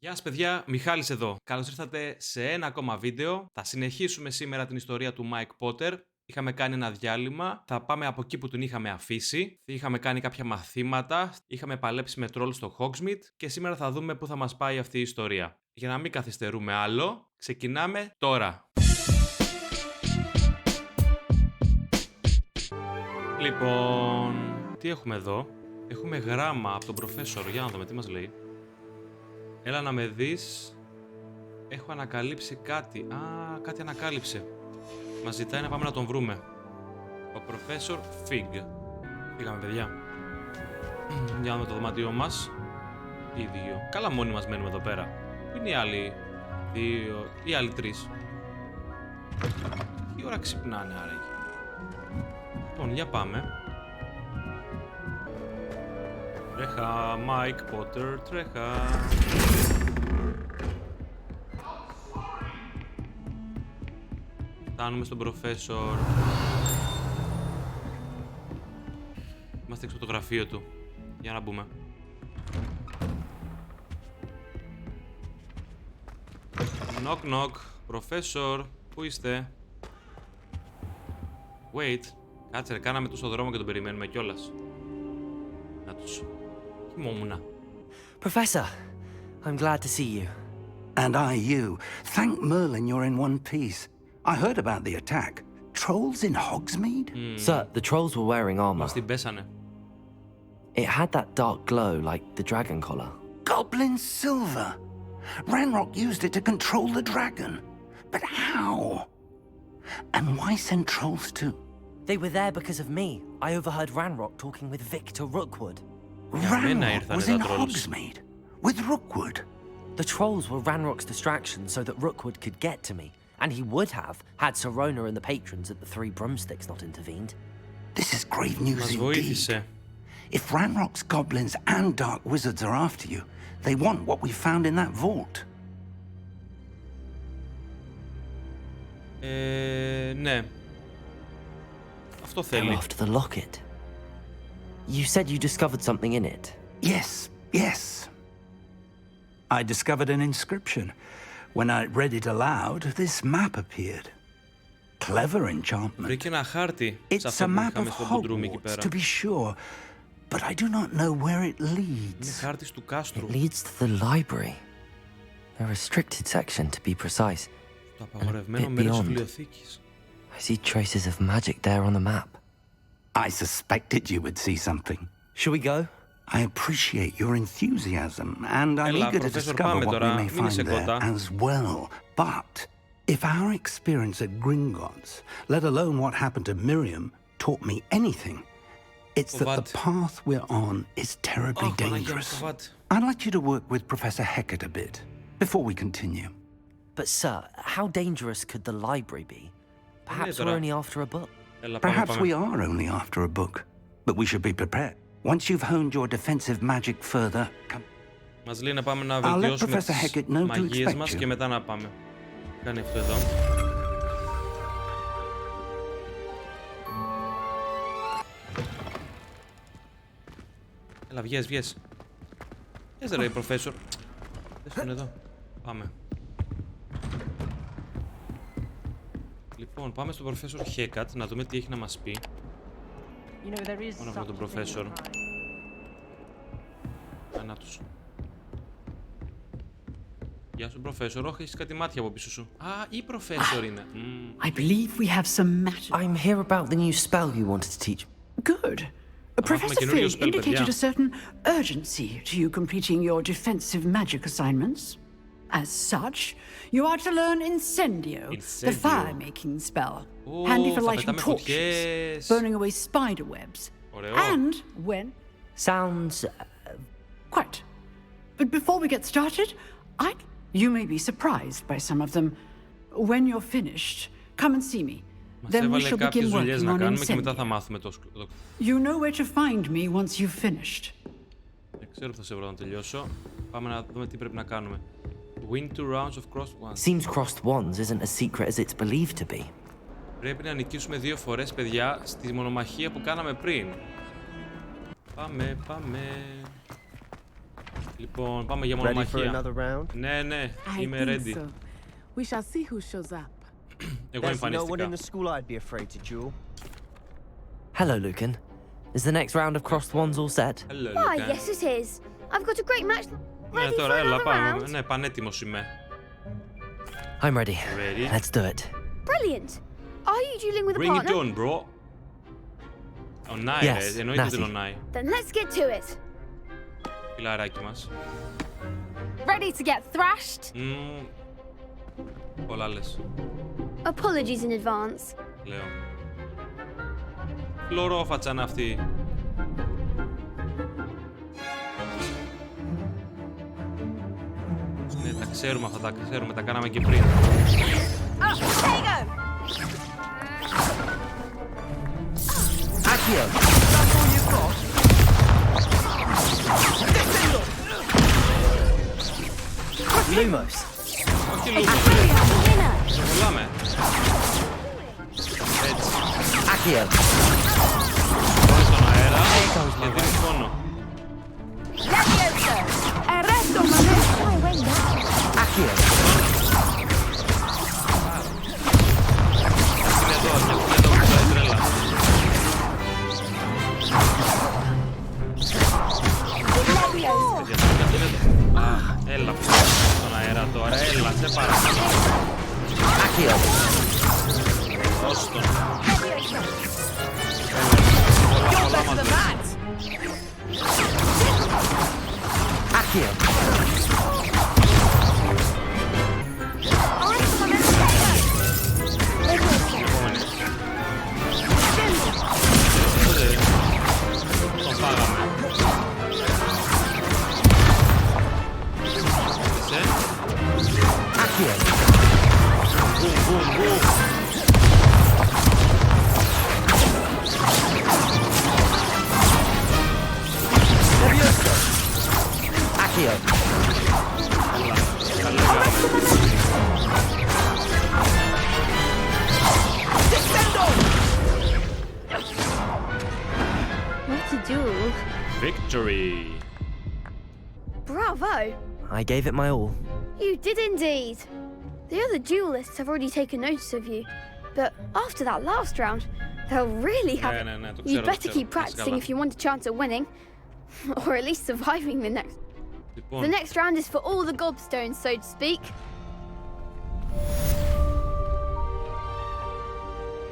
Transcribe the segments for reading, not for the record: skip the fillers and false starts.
Γεια σας παιδιά, Μιχάλης εδώ. Καλώς ήρθατε σε ένα ακόμα βίντεο. Θα συνεχίσουμε σήμερα την ιστορία του Mike Potter. Είχαμε κάνει ένα διάλειμμα, θα πάμε από εκεί που τον είχαμε αφήσει. Είχαμε κάνει κάποια μαθήματα, είχαμε παλέψει με τρόλ στο Hogsmeade και σήμερα θα δούμε πού θα μας πάει αυτή η ιστορία. Για να μην καθυστερούμε άλλο, ξεκινάμε τώρα. Λοιπόν, τι έχουμε εδώ? Έχουμε γράμμα από τον προφέσορ, για να δούμε τι μας λέει. Έλα να με δεις. Έχω ανακαλύψει κάτι. Α, κάτι ανακάλυψε. Μας ζητάει να πάμε να τον βρούμε. Ο προφέσορ Fig. Πήγαμε παιδιά. Για να δούμε το δωμάτιό μας. Ίδιο. Καλά μόνοι μας μένουμε εδώ πέρα. Πού είναι οι άλλοι δύο, οι άλλοι τρεις? Τι ώρα ξυπνάνε άραγε? Λοιπόν, για πάμε. Τρέχα, Mike Potter, τρέχα. Φτάνουμε στον προφέσορ. Είμαστε έξω από το γραφείο του. Για να μπούμε. Knock knock. Προφέσορ, πού είστε? Wait. Κάτσε ρε, κάναμε τόσο δρόμο και τον περιμένουμε κιόλας. Να τους. Κοιμόμουνα. Professor, I'm glad to see you. And I you. Thank Merlin you're in one piece. I heard about the attack. Trolls in Hogsmeade? Sir, the trolls were wearing armor. Μας την πέσανε. It had that dark glow like the dragon collar. Goblin silver. Ranrock used it to control the dragon. But how? And why send trolls too? They were there because of me. I overheard Ranrock talking with Victor Rookwood. Ranrock was in Hogsmeade with Rookwood. The trolls were Ranrock's distraction so that Rookwood could get to me. And he would have had Sirona and the patrons at the Three Broomsticks not intervened. This is grave news Μας indeed. βοήθησε. If Ranrock's goblins and dark wizards are after you, they want what we found in that vault. Ναι. Αυτό θέλει. They're after the locket. You said you discovered something in it. Yes, yes. I discovered an inscription. When I read it aloud, this map appeared. Clever enchantment. Βρήκε ένα χάρτη. It's a map of Hogwarts, to be sure, but I do not know where it Είναι leads. χάρτης του κάστρου. It leads to the library. The restricted section, to be precise. Το απαγορευμένο bit μέρος της beyond. βιβλιοθήκης. I see traces of magic there on the map. I suspected you would see something. Shall we go? I appreciate your enthusiasm, and I'm Έλα, eager to προφέσορ, discover πάμε what τώρα. we may Μην είσαι find there κότα. as well. But if our experience at Gringotts, let alone what happened to Miriam, taught me anything, it's that the path we're on is terribly dangerous. I'd like you to work with Professor Hecat a bit before we continue. But sir, how dangerous could the library be? Perhaps we're only after a book. Έλα, Perhaps πάμε. we are only after a book, but we should be prepared. Once you've honed your defensive magic further, come. Μας λέει να πάμε να I'll let βελτιώσουμε Professor Hecat know τις to μαγείες expect μας you. και μετά να πάμε. Κάνει αυτό εδώ. Έλα, βγες, βγες. Βγες ρε, προφέσορ. Δες τον εδώ. Πάμε. Λοιπόν, πάμε στον προφέσορ Hecat να δούμε τι έχει να μας πει. Μόνο από τον προφέσορ. Να τους. Γεια σου, προφέσορ. Όχι, έχεις κάτι μάτια από πίσω σου. Α, η προφέσορ είναι. I believe we have some matter. I'm here about the new spell you wanted to teach. Good. Professor Fig indicated a certain urgency to you completing your defensive magic assignments. As such, you are to learn Incendio, the fire-making spell, handy for lighting torches, burning away spider webs, and when... Sounds... Quite. But before we get started, you may be surprised by some of them. When you're finished, come and see me. Then we shall begin working on Incendio. You know where to find me once you've finished. Δεν ξέρω που θα σε βρω να τελειώσω. Πάμε να δούμε τι πρέπει να κάνουμε. Win 2 rounds of crossed wands. Seems crossed wands isn't as secret as it's believed to be. Πρέπει να νικήσουμε 2 φορές, παιδιά, στη μονομαχία που κάναμε πριν. Πάμε, πάμε. Λοιπόν, πάμε για μονομαχία. Ναι, ναι, είμαι ready. We shall see who shows up. Εγώ εμφανίστηκα. Hello, Lucan. Is the next round of crossed wands all set? Hello, Why, Lucan. yes it is. I've got a great match Ναι, ready τώρα for έλα, another πάμε. round. Ναι, πανέτοιμος είμαι. I'm ready. Ready? Let's do it. Brilliant. Are you dueling with a Bring it partner? on, bro. Ο Νάι, Yes, εννοείται ότι Natty. είναι ο Νάι. Then let's get to it. Φιλαράκι μας. Ready to get thrashed? Πολλά λες, Apologies in advance. λέω. Φλωρόφατσα είναι αυτή. Ναι, τα ξέρουμε αυτά, τα ξέρουμε, τα κάναμε και πριν. Accio! Lumos! Όχι λίγο, σε βολάμε. Έτσι, Accio! πάμε στον αέρα και δίνεις πόνο. Accio! Είναι εδώ, είναι εδώ που πάει τρέλα. Έλα που στον αέρα τώρα, έλα, σε παρακαλώ. Accio! Δώσ' τον. Πολλά μαζί. Accio! Επόμενη. Τον φάγαμε. Είσαι. Accio! Μπουμ, μπουμ, μπουμ. Levioso! Accio! Καλά λέγαμε. What a duel. Victory. Bravo. I gave it my all. You did indeed. The other duelists have already taken notice of you. But after that last round, they'll really have it. Ναι, το You'd ξέρω, better keep practicing if you want a chance at winning. Or at least surviving the next. Λοιπόν, The next round is for all the gobstones, so to speak.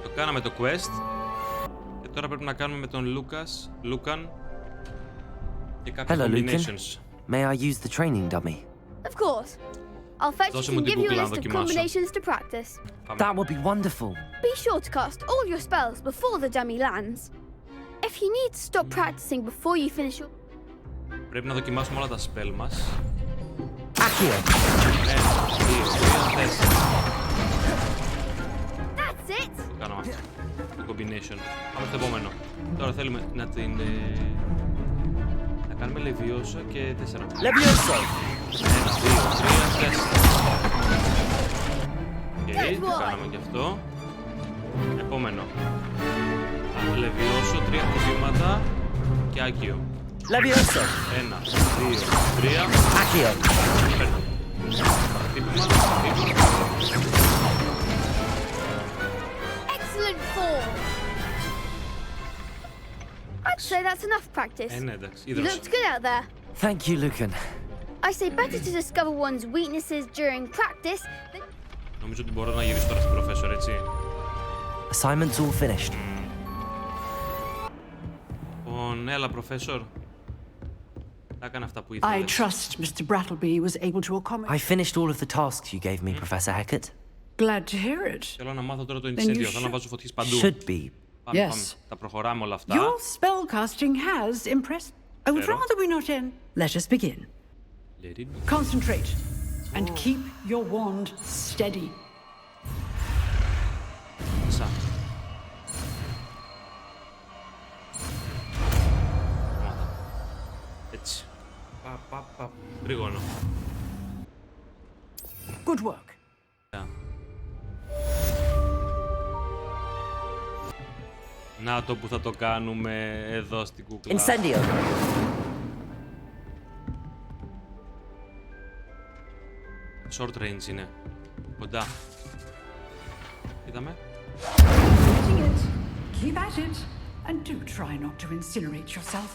το κάναμε το quest και τώρα πρέπει να κάνουμε με τον Lucan και κάποια Hello, Lucan. combinations. May I use the training dummy? Of course. I'll fetch Δώσε it μου and την give you a κούκλα να list of δοκιμάσω. combinations to practice. That would be wonderful. Be sure to cast all your spells before the dummy lands. If you need to stop practicing before you finish your... Πρέπει να δοκιμάσουμε όλα τα spell μας. Accio! 1, 2, 3, 4. That's it! Το κάναμε αυτό. Το combination. Πάμε στο επόμενο. Τώρα θέλουμε να την... να κάνουμε λεβιόσα και 4. Levioso! 1, 2, 3, 4. Οκ, το κάναμε και αυτό. Επόμενο. Λεβιόσο, 3 χτυπήματα και άκιο. Levioso! 1, 2, 3. Accio! Χτύπημα, χτύπημα. Excellent form! I'd say that's enough practice. Ναι, εντάξει, You είδος. looked good out there. Thank you, Lucan. I say better to discover one's weaknesses during practice than... Νομίζω ότι μπορώ να γυρίσω τώρα στην professor, έτσι. Assignment's all finished. Λοιπόν, έλα, professor. Τα έκανε αυτά που I ήθελες. trust Mr. Brattleby was able to accommodate. I finished all of the tasks you gave me, Professor Hecat. Glad to hear it. Θέλω να μάθω τώρα το you incendio, θέλω να should- βάζω φωτιές παντού. Should be. Πάμε, Yes. πάμε. Τα προχωράμε όλα αυτά. Your spellcasting has impressed. I would Pero- rather we not end. Let us begin. Let it be. Concentrate and keep your wand steady. Σα. Έτσι. Πα. Τρίγωνο. Good work. Να το που θα το κάνουμε εδώ στην κούκλα. Incendio! Short range είναι. Κοντά. Είδαμε. Keep at it, and do try not to incinerate yourself.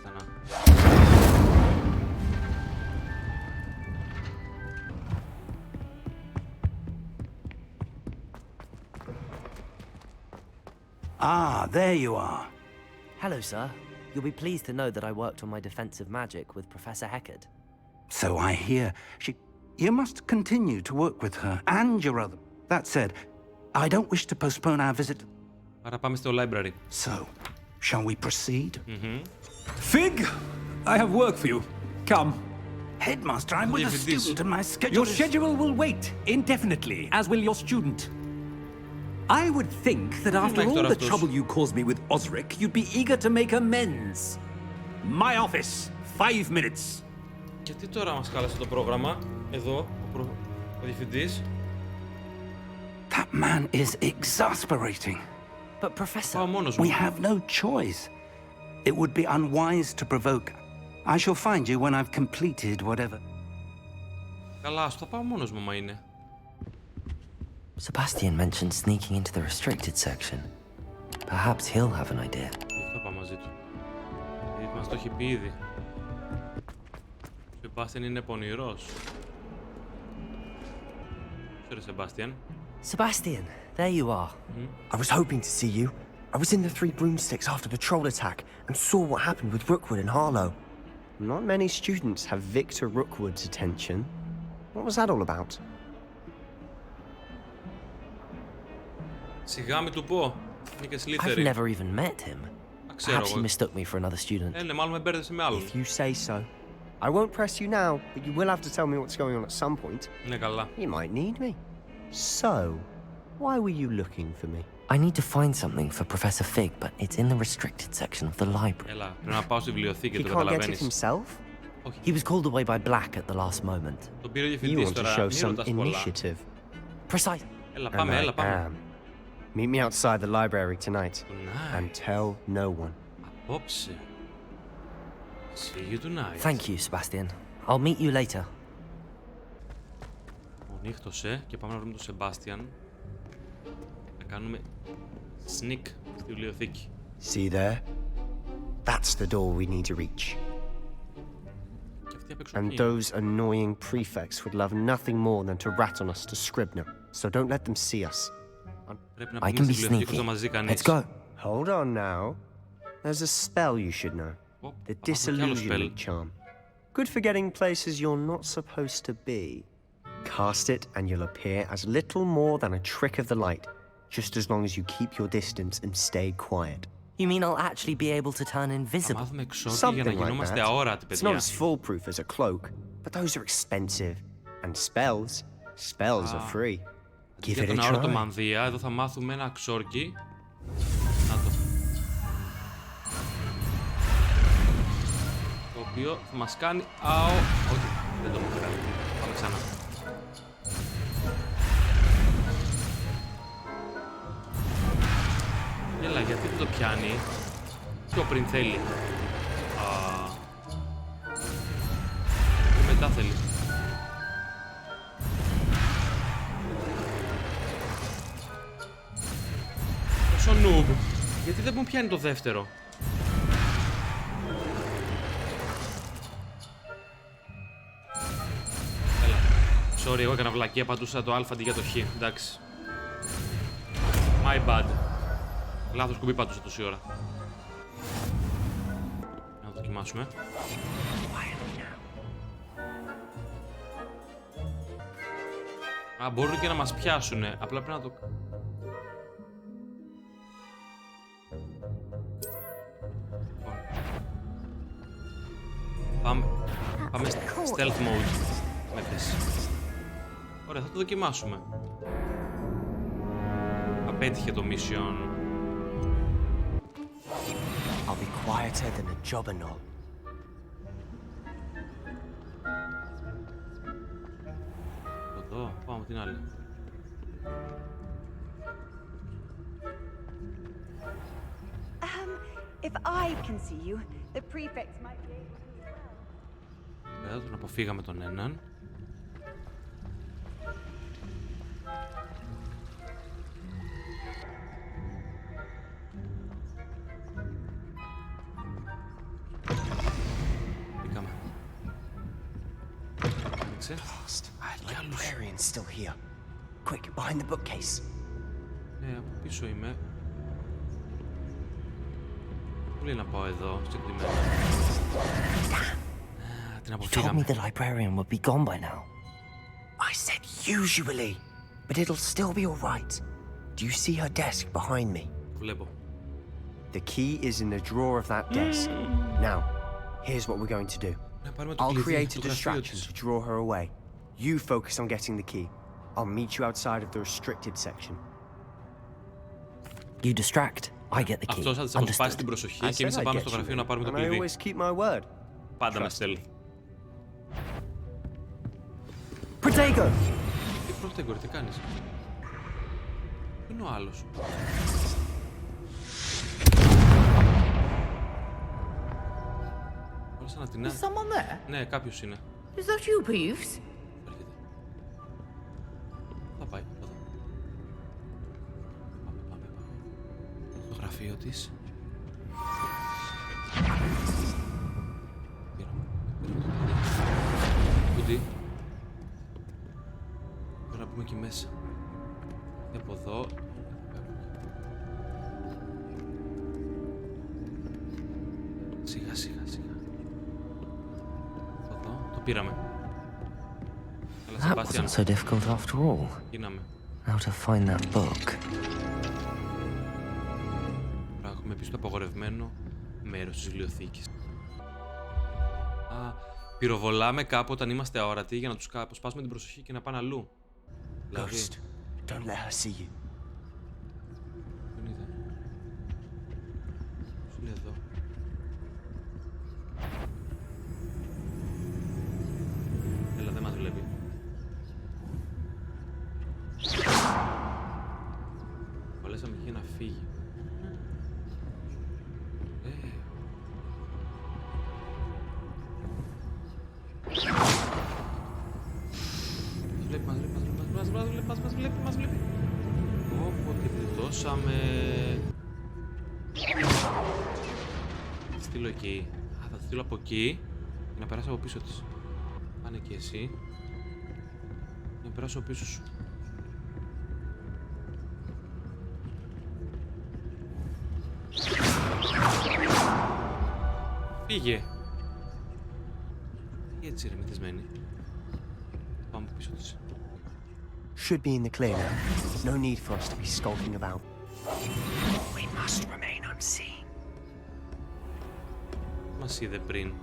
Ξανά. Ah, there you are. Hello, sir. You'll be pleased to know that I worked on my defensive magic with Professor Heckard. So I hear. You must continue to work with her and your other. That said, I don't wish to postpone our visit. Άρα πάμε στο library. So, shall we proceed? Fig, I have work for you. Come. Headmaster, I'm with a student and my schedule Your schedule will wait indefinitely, as will your student. I would think that after all the trouble you caused me with Osric, you'd be eager to make amends. My office, 5 minutes. Γιατί τώρα μας κάλεσε το πρόγραμμα, εδώ, ο διευθυντής. That man is exasperating. But, Professor... Πάω μόνος μου. We have no choice. It would be unwise to provoke. I shall find you when I've completed whatever. Καλά, θα πάω μόνος μου, μα είναι. Sebastian mentioned sneaking into the restricted section. Perhaps he'll have an idea. Θα πάω μαζί του. Γιατί μας το έχει πει ήδη. Ο Sebastian είναι πονηρός. Sorry, Sebastian. Sebastian, there you are. I was hoping to see you. I was in the Three Broomsticks after patrol attack and saw what happened with Rookwood and Harlow. Not many students have Victor Rookwood's attention. What was that all about? Σιγά μη του πω. Είναι και Slytherin. I've never even met him. Perhaps he mistook me for another student. Ναι, μάλλον με μπέρδεσε με άλλον. If you say so. I won't press you now, but you will have to tell me what's going on at some point. Ναι, καλά. You might need me. So, why were you looking for me? I need to find something for Professor Fig, but it's in the restricted section of the library. Έλα, πρέπει να πάω στη βιβλιοθήκη, He το can't get it καταλαβαίνεις. himself? Όχι. He was called away by Black at the last moment. Τον πήρε ο You διευθυντής want to τώρα. show Μη some ρωτάς πολλά. initiative. Precise. Έλα, And πάμε, I έλα, πάμε. am. Meet me outside the library tonight. Tonight. And tell no one. Απόψε. See you tonight. Thank you, Sebastian. I'll meet you later. Ο νύχτωσε και πάμε να βρούμε τον Sebastian. Να κάνουμε sneak στη βιβλιοθήκη. See there? That's the door we need to reach. Και αυτή απ' έξω And εκεί. those annoying prefects would love nothing more than to rat on us to Scribner. So don't let them see us. Πρέπει να I πούμε can be στη βιβλιοθήκη sneaky. χωρίς να μας δει κανείς. Let's go. Hold on now. There's a spell you should know. Ω, The θα μάθω κι άλλο spell. disillusionment charm. Good for getting places you're not supposed to be. Cast it and you'll appear as little more than a trick of the light, just as long as you keep your distance and stay quiet. You mean I'll actually be able to turn Θα invisible? μάθουμε εξώτη για να Something like γινόμαστε that. αόρατοι, It's not παιδιά. as foolproof as a cloak, but those are expensive. And spells are free. Give Για it τον a αόρατο try. μανδύα, εδώ θα μάθουμε ένα ξόρκι. Να το. Το οποίο θα μας κάνει... Όχι, δεν το έχω κάνει. Πάμε ξανά. Έλα, γιατί δεν το πιάνει. Πιο πριν θέλει. Και μετά θέλει. Πόσο noob. Γιατί δεν μου πιάνει το δεύτερο. Έλα. Sorry, εγώ έκανα βλακία, πατούσα το α αντί για το χ. Εντάξει. My bad. Λάθος κουμπί πατούσα τόση ώρα. Να δοκιμάσουμε. Α, μπορούν και να μας πιάσουνε. Απλά πρέπει να το... Πάμε stealth mode. Με πες. Ωραία, θα το δοκιμάσουμε. Απέτυχε το mission. I'll be quieter than a jobberknoll. Εδώ, πάμε την άλλη. If I can see you, the prefects might be able to as well. Εδώ τον αποφύγαμε τον έναν. Κοίταξε. Librarian's still here. Quick, behind the bookcase. Ναι, από πίσω είμαι. Πού λέει να πάω εδώ, συγκεκριμένα. Την You told me αποφύγαμε. the librarian would be gone by now. I said usually, but it'll still be all right. Do you see her desk behind me? Το βλέπω. The key is in the drawer of that desk. Now, here's what we're going to do. Να πάρουμε το I'll κλειδί, create το a γραφείο distraction της. to draw her away. You focus on getting the key. I'll meet you outside of the restricted section. You distract, I get the key. Αυτός θα της αποσπάσει την Understood. προσοχή I και εμείς said θα I'd πάμε get στο you, γραφείο να πάρουμε το and I κλειδί. always keep my word. Πάντα με Trust. στέλνει. Protego! Τι Protego, τι κάνεις? Πού είναι ο άλλος? Όλα σαν να την... Is someone there? Ναι, κάποιος είναι. Is that you, Peeves? Έρχεται. Θα πάει, θα δω. Πάμε. Στο γραφείο της. Πήραμε. Κουτί. Πρέπει να μπούμε εκεί μέσα. Και από εδώ. Σιγά. Από εδώ. Το πήραμε. Καλά, That Σεμπάστιαν. wasn't so difficult after all. Γίναμε. How to find that book. Τώρα έχουμε πει στο απαγορευμένο μέρος της βιβλιοθήκης. Α, πυροβολάμε κάπου όταν είμαστε αόρατοι για να τους αποσπάσουμε την προσοχή και να πάνε αλλού. Δηλαδή, Ghost, don't let her see you. τον είδα. Πώς είναι εδώ? Έλα, δεν μας βλέπει. Παλέσαμε εκεί να φύγει. Μας βλέπει. Όποτε τη δώσαμε. Θα τη στείλω εκεί. Θα τη στείλω από εκεί και να περάσω από πίσω της. Πάνε και εσύ. Να περάσω από πίσω σου. Πήγε. Τι έτσι ρεμετισμένη. Πάμε από πίσω της. Should be in the clear now. No need for us to be skulking about. We must remain unseen. Μας είδε πριν.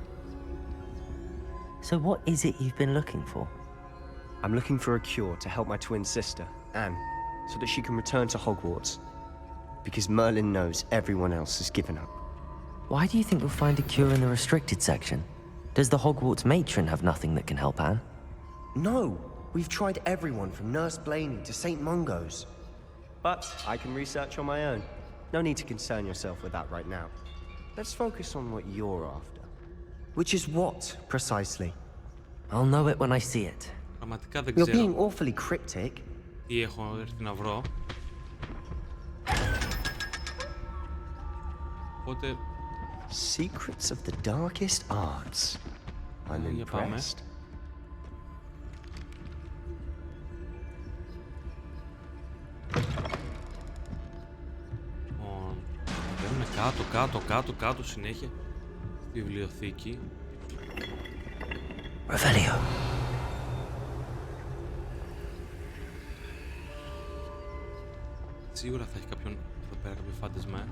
So what is it you've been looking for? I'm looking for a cure to help my twin sister, Anne, so that she can return to Hogwarts. Because Merlin knows everyone else has given up. Why do you think you'll find a cure in the restricted section? Does the Hogwarts matron have nothing that can help Anne? No, we've tried everyone from Nurse Blainey to St. Mungo's. But I can research on my own. No need to concern yourself with that right now. Let's focus on what you're after. Which is what, precisely? I'll know it when I see it. Πραγματικά δεν You're being ξέρω awfully cryptic. τι έχω έρθει να βρω. Οπότε, Secrets of the darkest arts. I'm για πάμε. impressed. Λοιπόν, μπαίνουμε κάτω συνέχεια στη βιβλιοθήκη. Revelio. Σίγουρα θα έχει κάποιον εδώ πέρα, κάποιο φάντασμα.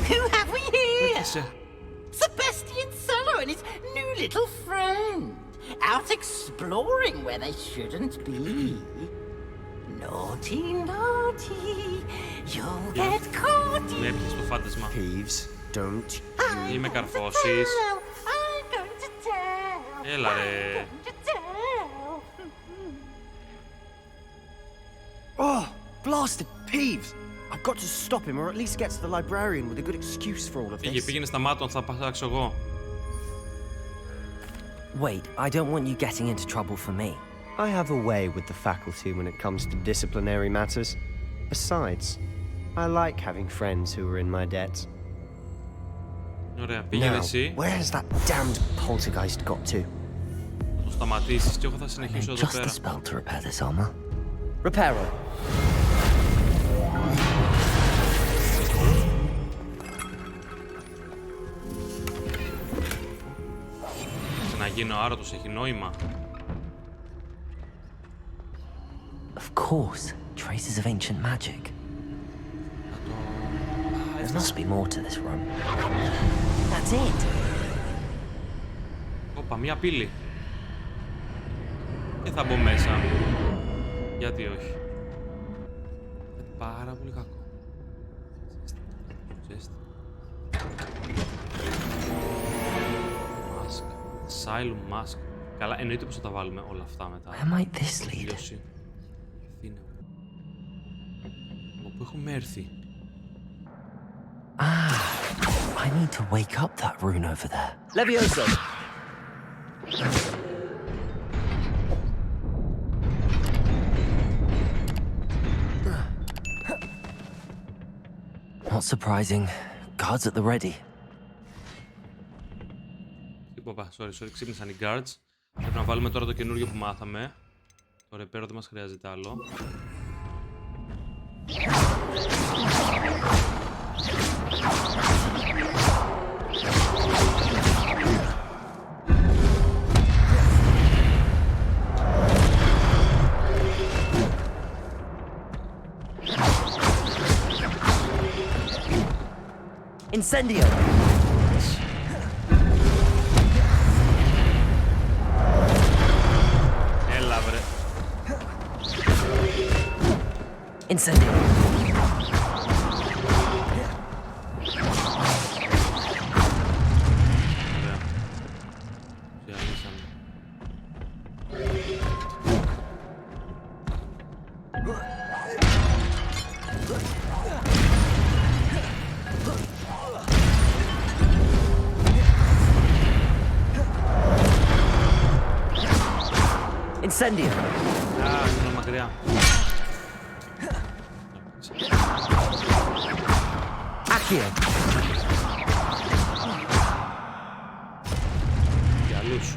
Who have we here? Έρχεσαι. Sebastian Sallow and his new little friend. Out exploring where they shouldn't be. Naughty, naughty. You'll get caught. Με έπιασε το φάντασμα. Peeves, don't Ή με καρφώσεις. I'm going to tell. Έλα ρε. I'm going to tell. Oh, blasted Peeves! I've got to stop him, or at least get to the librarian with a good excuse for all of this. Πήγαινε στα μάτων, θα πασάξω εγώ. Wait, I don't want you getting into trouble for me. I have a way with the faculty when it comes to disciplinary matters. Besides, I like having friends who are in my debt. Ωραία, πήγαινε εσύ. Where has that damned poltergeist got to? Θα το σταματήσεις και εγώ θα συνεχίσω εδώ πέρα. Just a spell to repair this armor. Repair it. Να γίνω άρωτος, έχει νόημα. Of course, traces of ancient magic. There must be more to this room. That's it. Όπα, μία πύλη. Και θα μπω μέσα. Γιατί όχι. Πάρα πολύ κακό. Asylum mask. Καλά, εννοείται πως θα τα βάλουμε όλα αυτά μετά. Where might this lead? Από πού έχουμε έρθει? I need to wake up that rune over there. Levioso! Not surprising. Guards at the ready. Sorry, ξύπνησαν οι guards. Πρέπει να βάλουμε τώρα το καινούργιο που μάθαμε. Το ρεπέρο δεν μας χρειάζεται άλλο. Incendio! Έλα βρε. Incendio! Incendio! Είναι μακριά. Accio! Για αλλούς.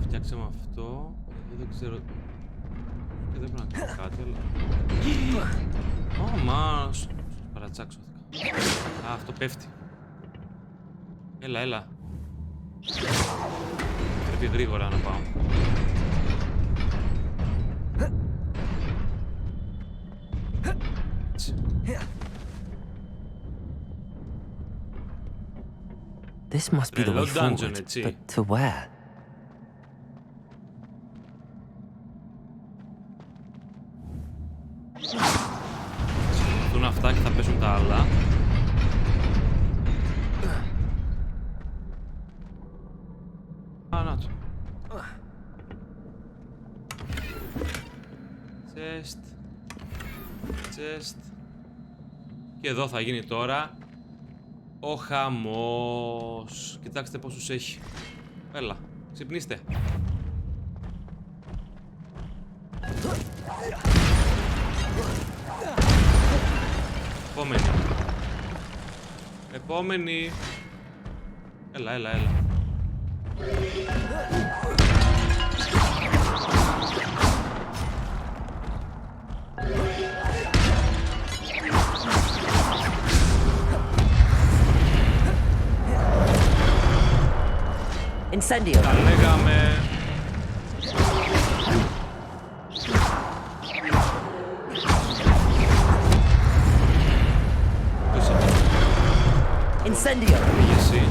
Φτιάξαμε αυτό. Εδώ δεν ξέρω. Και δεν πρέπει να κάνω κάτι, αλλά. Μα. Παρατσάξωθηκα. Α, αυτό πέφτει. Έλα, έλα. Πρέπει γρήγορα να πάω. This must be the way forward, but to where? Δουν αυτά και θα πέσουν τα άλλα. Α, να το. Chest. Και εδώ θα γίνει τώρα ο χαμός. Κοιτάξτε πόσους έχει. Έλα, ξυπνήστε. Επόμενη. Έλα. Incendio! Τα λέγαμε. Incendio! Εσύ.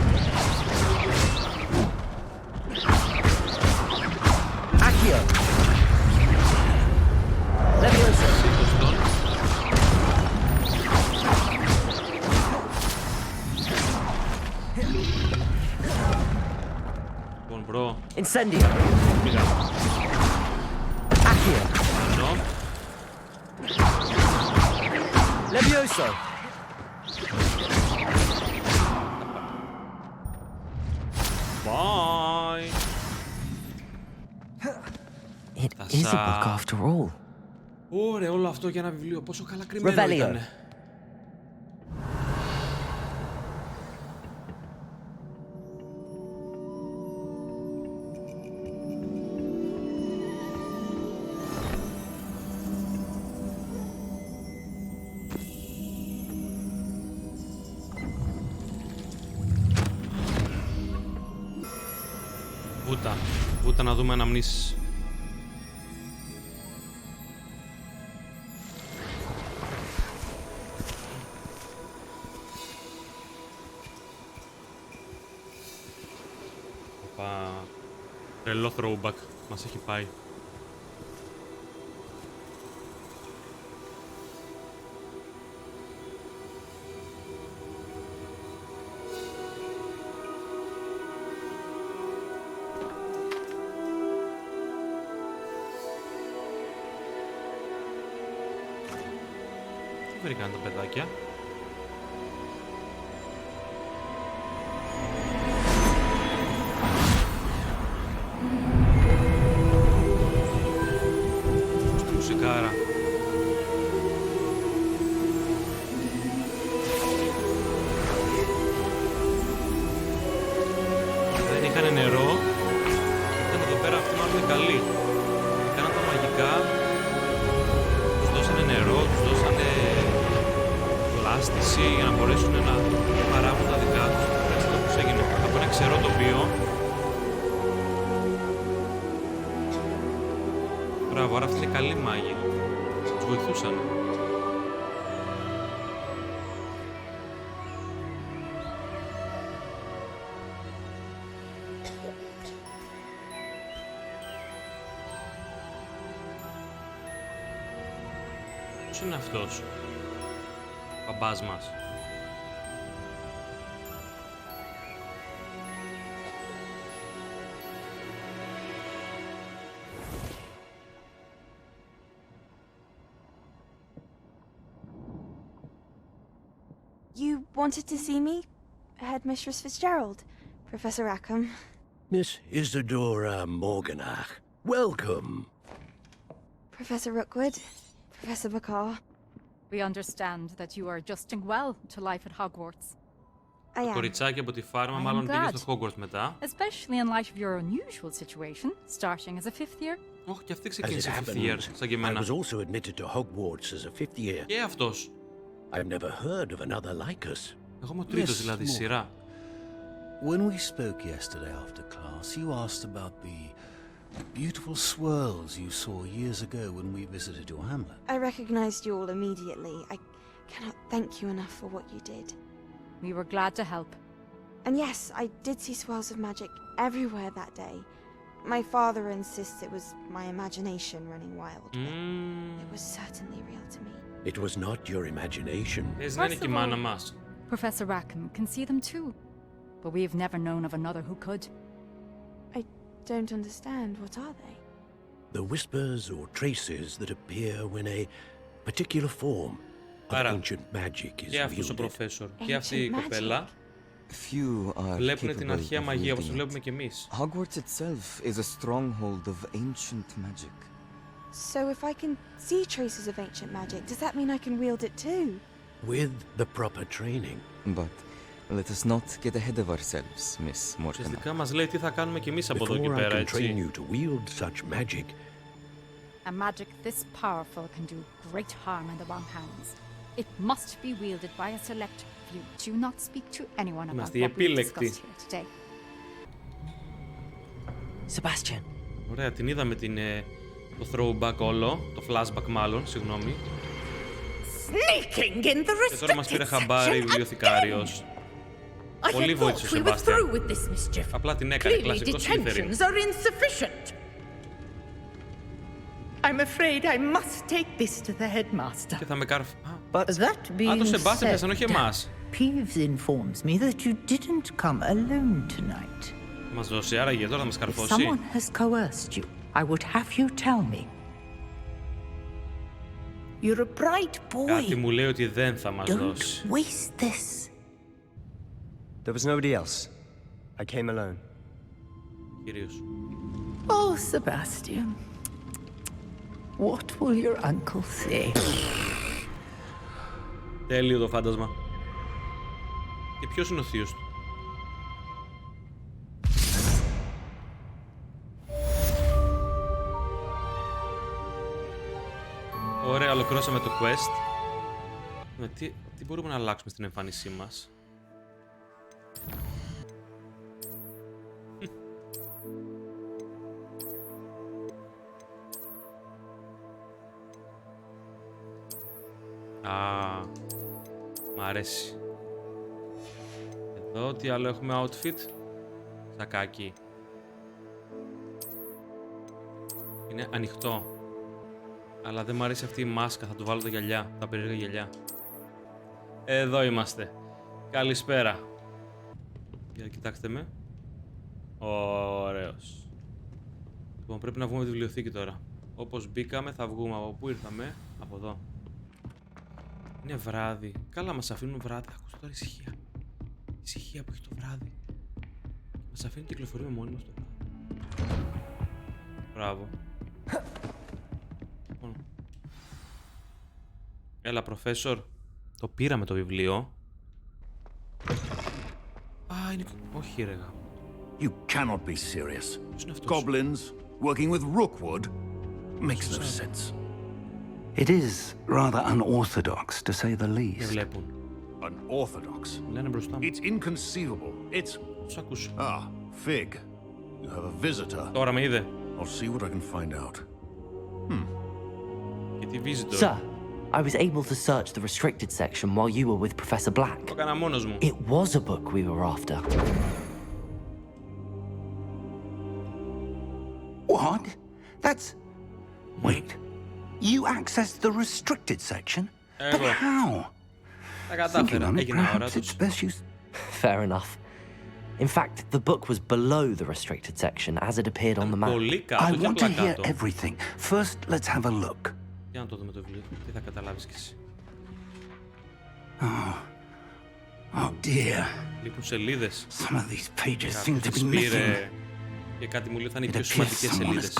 Accio! Levioso! Στον. τον βρω. Incendio. Πήγα. Accio. Εδώ. Levioso. Bye. It is a book after all. Ωραία, όλο αυτό για ένα βιβλίο. Πόσο καλά κρυμμένο ήταν. Ούτε να δούμε αναμνήσεις. Τρελό throwback μας έχει πάει. Τι βρήκαν τα παιδάκια? Μουσικάρα. Δεν είχαν νερό. Ήταν εδώ πέρα αυτοί μάλλον οι καλοί. Κάναν τα μαγικά. Τους δώσανε νερό, τους δώσανε λάστιση για να μπορέσουν να παράγουν τα δικά τους. Έτσι το πώς έγινε από ένα ξερό τοπίο. Μπράβο, άρα αυτοί είναι καλοί μάγοι. Τους βοηθούσαν. Ποιος είναι αυτός? Ο μπαμπάς μας. You wanted to see me? Headmistress Fitzgerald, Professor Rackham. Miss Isadora Morganach, welcome. Professor Rookwood, Professor Bakar. We understand that you are adjusting well to life at Hogwarts. I Το am. κοριτσάκι από τη φάρμα μάλλον πήγε στο Hogwarts μετά. Especially in light of your unusual situation, starting as a fifth year. Όχι, και αυτή ξεκίνησε fifth year, σαν και εμένα. I was also admitted to Hogwarts as a fifth year. Και αυτός. I've never heard of another like us. Εγώ είμαι ο τρίτος δηλαδή, σειρά. When we spoke yesterday after class, you asked about the beautiful swirls you saw years ago when we visited your hamlet. I recognized you all immediately. I cannot thank you enough for what you did. We were glad to help. And yes, I did see swirls of magic everywhere that day. My father insists it was my imagination running wild, but it was certainly real to me. It was not your imagination. First of all, Professor Rackham can see them too, but we've never known of another who could. I don't understand. What are they? The whispers or traces that appear when a particular form of ancient magic is Και αυτός ο professor και αυτή η κοπέλα Few are βλέπουν την αρχαία μαγεία όπως βλέπουμε και εμείς. Hogwarts itself is a stronghold of ancient magic. So if I can see traces of ancient magic, does that mean I can wield it too? With the proper training. But let us not get ahead of ourselves, Miss Morgana. Ουσιαστικά μας λέει τι θα κάνουμε και εμείς από εδώ και Before I πέρα, can έτσι. train you to wield such magic, A magic this powerful can do great harm in the wrong hands. It must be wielded by a select few. Do not speak to anyone about Είμαστε οι what we επίλεκτοι. discussed here today. Sebastian. Ωραία, την είδαμε το throwback όλο, το flashback μάλλον, συγγνώμη. Sneaking in the Και τώρα μας πήρε χαμπάρι βιβλιοθηκάριος. Πολύ βοήθησε ο Σεμπάστιαν. Απλά την έκανε, κλασικό Slytherin. I'm afraid I must take this to the headmaster. Και θα με κάρφει. But that being το Σεμπάστιαν said, πιάσαν, όχι εμάς. Peeves informs me that you didn't come alone tonight. Θα μας δώσει άραγε, τώρα θα μας If καρφώσει. someone has coerced you, I would have you tell me. You're a bright boy. Κάτι μου λέει ότι δεν θα μας δώσει. Don't waste this. There was nobody else. I came alone. Κυρίως. Oh, Sebastian. What will your uncle say? Τέλειο το φάντασμα. Και ποιος είναι ο θείος του? Ωραία, ολοκληρώσαμε το quest. Τι μπορούμε να αλλάξουμε στην εμφάνισή μας? Μ' αρέσει. Εδώ τι άλλο έχουμε? Outfit. Σακάκι. Είναι ανοιχτό. Αλλά δεν μου αρέσει αυτή η μάσκα. Θα του βάλω τα γυαλιά. Τα περίεργα γυαλιά. Εδώ είμαστε. Καλησπέρα. Για κοιτάξτε με. Ωραίος. Λοιπόν, πρέπει να βγούμε τη βιβλιοθήκη τώρα. Όπως μπήκαμε θα βγούμε. Από πού ήρθαμε? Από εδώ. Είναι βράδυ. Καλά, μας αφήνουν βράδυ. Ακούστε τώρα ησυχία. Ησυχία που έχει το βράδυ. Μας αφήνουν και κυκλοφορούμε μόνοι μας το βράδυ. Μπράβο. Έλα, προφέσορ. Το πήραμε το βιβλίο. Α, είναι... Όχι, ρε γάμο. You cannot be serious. Goblins working with Rookwood makes no sense. It is rather unorthodox, to say the least. Unorthodox? It's inconceivable. It's... Ah, Fig. You have a visitor. Τώρα με είδε. I'll see what I can find out. Και τι visitor? Sir, I was able to search the restricted section while you were with Professor Black. Το έκανα μόνος μου. It was a book we were after. What? That's... Wait. You accessed the restricted section? But how? Τα κατάφερα. Έγινα αόρατος. Fair enough. In fact, the book was below the restricted section as it appeared on the map. I want to hear everything. First, let's have a look. Για να το δούμε το βιβλίο. Τι θα καταλάβεις κι εσύ? Oh dear. Λείπουν σελίδες. Some of these pages seem to be missing. Και κάτι μου λέει θα είναι οι πιο σημαντικές σελίδες.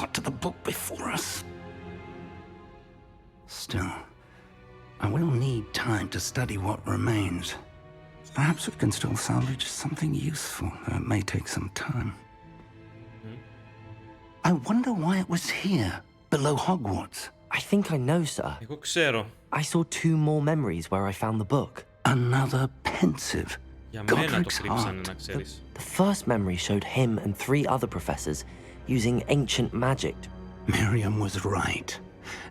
Still, I will need time to study what remains. Perhaps we can still salvage something useful, though it may take some time. I wonder why it was here, below Hogwarts. I think I know, sir. Εγώ ξέρω. I saw 2 more memories where I found the book. Another pensive. Για μένα το κρύψανε, να ξέρεις. The first memory showed him and 3 other professors using ancient magic. Miriam was right.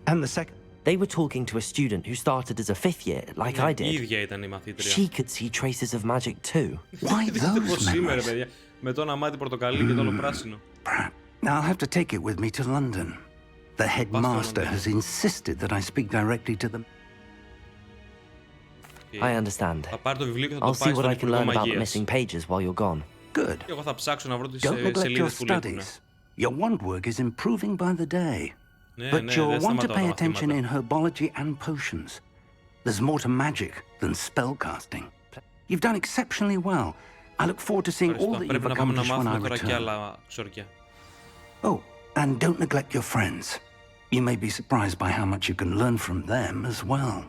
And the second... They were talking to a student who started as a 5th year, like I did. Η ίδια ήταν η μαθήτρια. She could see traces of magic too. Why those memories? Παιδιά. Με το ένα μάτι πορτοκαλί και το άλλο πράσινο. I'll have to take it with me to London. The headmaster has insisted that I speak directly to them. I understand. Θα πάρει το βιβλίο και θα I'll το πάει see what στον I can Υπουργό learn about the Μαγείας. missing pages while you're gone. Good. Και εγώ θα ψάξω να βρω τις Don't neglect your σελίδες που λείπουν. studies. Your wand work is improving by the day. Ναι, But ναι, you'll δεν want to σταματάω pay τα attention in μαθήματα. herbology and potions. There's more to magic than spellcasting. You've done exceptionally well. I look forward to seeing all that you've Πρέπει να πάμε να accomplished when I μάθουμε τώρα και return. άλλα ξόρκια. Oh, and don't neglect your friends. You may be surprised by how much you can learn from them as well.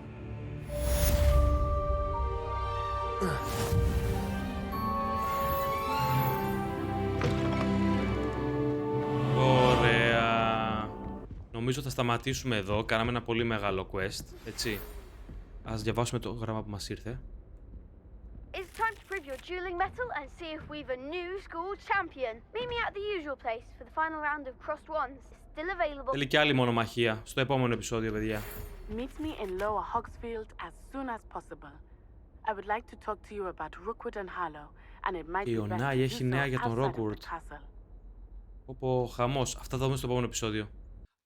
Ωραία. Νομίζω θα σταματήσουμε εδώ. Κάναμε ένα πολύ μεγάλο quest, έτσι. Ας διαβάσουμε το γράμμα που μας ήρθε. It's time to prove your dueling mettle and see if we've a new school champion. Meet me at the usual place for the final round of crossed wands. Still available. Θέλει και άλλη μονομαχία στο επόμενο επεισόδιο, παιδιά. Meet me in Lower Hogsfield as soon as possible. I would like to talk to you about Rookwood and Harlow, and it might Η be best Ονάη to έχει do νέα so για τον outside of the Rookwood. castle. Όπω χαμός. Αυτά θα δούμε στο επόμενο επεισόδιο.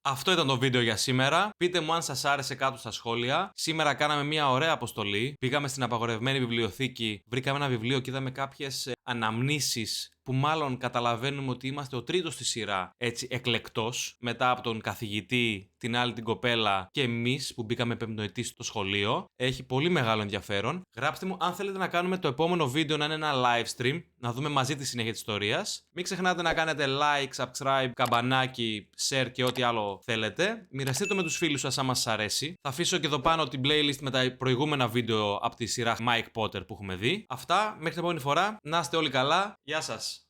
Αυτό ήταν το βίντεο για σήμερα. Πείτε μου αν σας άρεσε κάτω στα σχόλια. Σήμερα κάναμε μια ωραία αποστολή. Πήγαμε στην απαγορευμένη βιβλιοθήκη, βρήκαμε ένα βιβλίο και είδαμε κάποιες αναμνήσεις που μάλλον καταλαβαίνουμε ότι είμαστε ο τρίτος στη σειρά, έτσι εκλεκτός, μετά από τον καθηγητή, την άλλη την κοπέλα και εμείς που μπήκαμε πεμπτοετή στο σχολείο. Έχει πολύ μεγάλο ενδιαφέρον. Γράψτε μου αν θέλετε να κάνουμε το επόμενο βίντεο να είναι ένα live stream, να δούμε μαζί τη συνέχεια της ιστορίας. Μην ξεχνάτε να κάνετε like, subscribe, καμπανάκι, share και ό,τι άλλο θέλετε. Μοιραστείτε το με τους φίλους σας άμα σας αρέσει. Θα αφήσω και εδώ πάνω την playlist με τα προηγούμενα βίντεο από τη σειρά Mike Potter που έχουμε δει. Αυτά, μέχρι την επόμενη φορά. Να είστε όλοι καλά. Γεια σας.